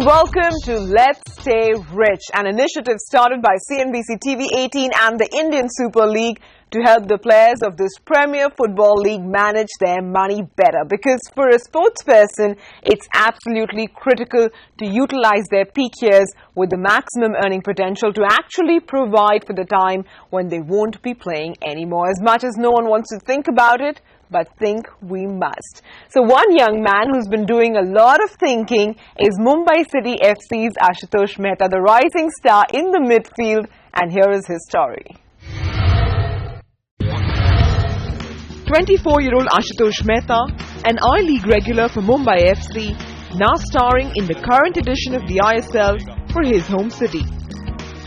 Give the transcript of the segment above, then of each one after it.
welcome to Let's Stay Rich, an initiative started by CNBC TV 18 and the Indian Super League to help the players of this Premier Football League manage their money better. Because for a sports person, it's absolutely critical to utilize their peak years with the maximum earning potential to actually provide for the time when they won't be playing anymore. As much as no one wants to think about it, but think we must. So one young man who's been doing a lot of thinking is Mumbai City FC's Ashutosh Mehta, the rising star in the midfield, and here is his story. 24-year-old Ashutosh Mehta, an I-League regular for Mumbai FC, now starring in the current edition of the ISL for his home city.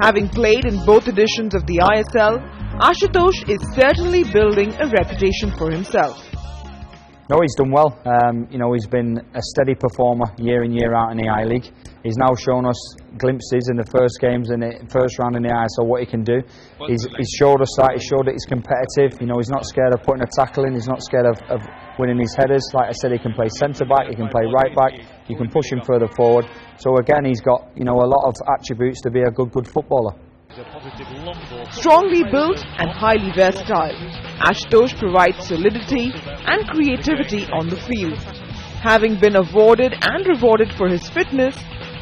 Having played in both editions of the ISL, Ashutosh is certainly building a reputation for himself. No, he's done well. He's been a steady performer year in, year out in the I-League. He's now shown us glimpses in the first games in the first round in the ISL what he can do. He's showed us that. He's showed that he's competitive. He's not scared of putting a tackle in. He's not scared of winning his headers. Like I said, he can play centre-back, he can play right-back, you can push him further forward. So again, he's got a lot of attributes to be a good footballer. Strongly built and highly versatile, Ashutosh provides solidity and creativity on the field. Having been awarded and rewarded for his fitness,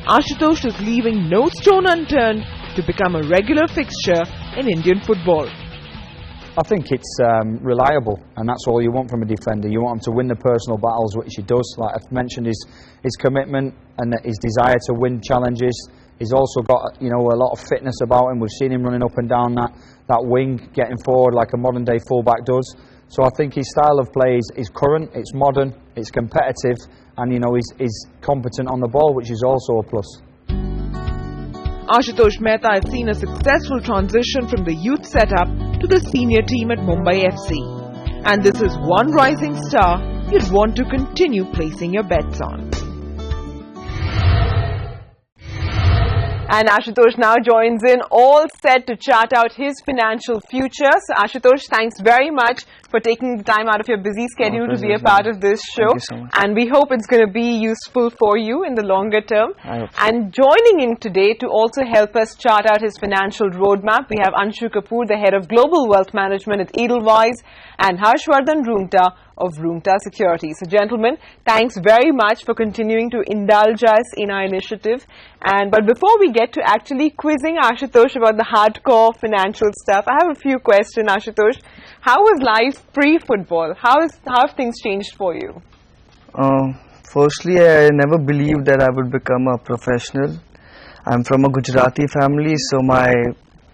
Ashutosh is leaving no stone unturned to become a regular fixture in Indian football. I think it's reliable, and that's all you want from a defender. You want him to win the personal battles, which he does. Like I've mentioned, his commitment and his desire to win challenges. He's also got a lot of fitness about him. We've seen him running up and down that wing, getting forward like a modern day fullback does. So I think his style of play is current, it's modern, it's competitive, and he's competent on the ball, which is also a plus. Ashutosh Mehta has seen a successful transition from the youth setup to the senior team at Mumbai FC. And this is one rising star you'd want to continue placing your bets on. And Ashutosh now joins in, all set to chart out his financial future. So Ashutosh, thanks very much for taking the time out of your busy schedule to be a part of this show. Thank you so much. And we hope it's going to be useful for you in the longer term. I hope so. And joining in today to also help us chart out his financial roadmap, we have Anshu Kapoor, the head of Global Wealth Management at Edelweiss, and Harshvardhan Roongta of Roongta Securities. So gentlemen, thanks very much for continuing to indulge us in our initiative. But before we get to actually quizzing Ashutosh about the hardcore financial stuff, I have a few questions, Ashutosh. How was life pre-football? How have things changed for you? Firstly, I never believed that I would become a professional. I'm from a Gujarati family, so my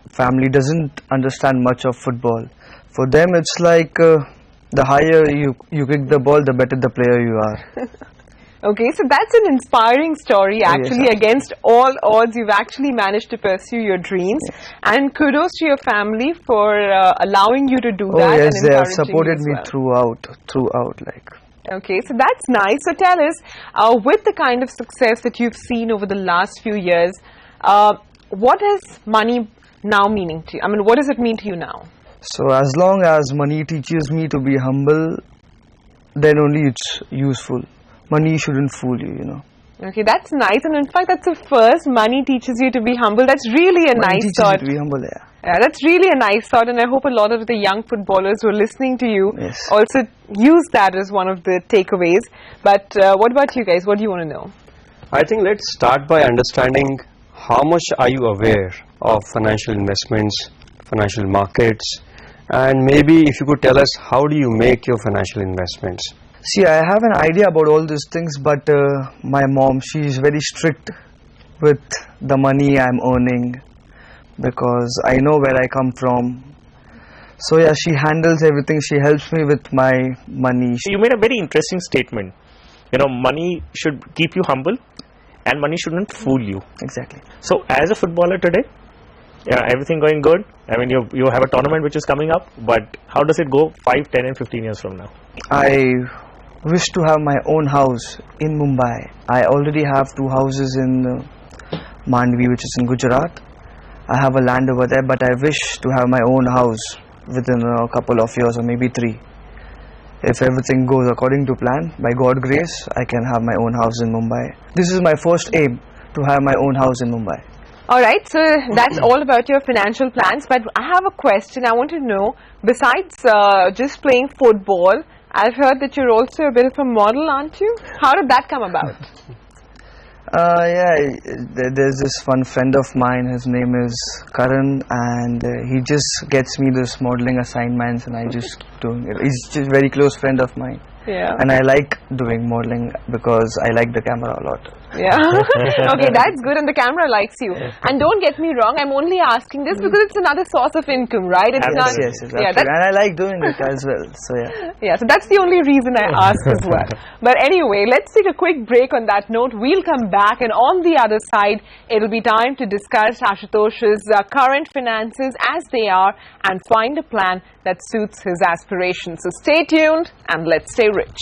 family doesn't understand much of football. For them, it's like the higher you kick the ball, the better the player you are. Okay, so that's an inspiring story actually. Yes, against all odds, you've actually managed to pursue your dreams. Yes. And kudos to your family for allowing you to do that. Oh yes, and they have encouraging supported you me as well. throughout. Okay, so that's nice. So tell us, with the kind of success that you've seen over the last few years, what is money now meaning to you? I mean, what does it mean to you now? So as long as money teaches me to be humble, then only it's useful. Money shouldn't fool you, Okay, that's nice. And in fact, that's the first. Money teaches you to be humble. That's really a nice thought. Money teaches you to be humble, yeah. Yeah, that's really a nice thought, and I hope a lot of the young footballers who are listening to you Yes. also use that as one of the takeaways. But what about you guys? What do you want to know? I think let's start by understanding how much are you aware of financial investments, financial markets, and maybe if you could tell us how do you make your financial investments? See, I have an idea about all these things, but my mom, she is very strict with the money I'm earning because I know where I come from. So yeah, she handles everything. She helps me with my money. You made a very interesting statement. Money should keep you humble and money shouldn't fool you. Exactly. So as a footballer today, everything going good? I mean, you have a tournament which is coming up, but how does it go 5, 10 and 15 years from now? I wish to have my own house in Mumbai. I already have 2 houses in Mandvi, which is in Gujarat. I have a land over there, but I wish to have my own house within a couple of years or maybe 3. If everything goes according to plan, by God's grace, I can have my own house in Mumbai. This is my first aim, to have my own house in Mumbai. All right, so that's all about your financial plans. But I have a question. I want to know, besides just playing football, I've heard that you're also a bit of a model, aren't you? How did that come about? Yeah, there's this one friend of mine, his name is Karan, and he just gets me this modeling assignments and I just keep doing it. He's just a very close friend of mine. Yeah. And I like doing modeling because I like the camera a lot. Yeah. Okay, that's good, and the camera likes you. And don't get me wrong, I'm only asking this because it's another source of income, right? It's Yes, not. yes, Yeah, absolutely. And I like doing it as well. So yeah. Yeah, so that's the only reason I asked as well. But anyway, let's take a quick break on that note. We'll come back, and on the other side, it'll be time to discuss Ashutosh's current finances as they are and find a plan that suits his aspirations. So stay tuned and let's stay rich.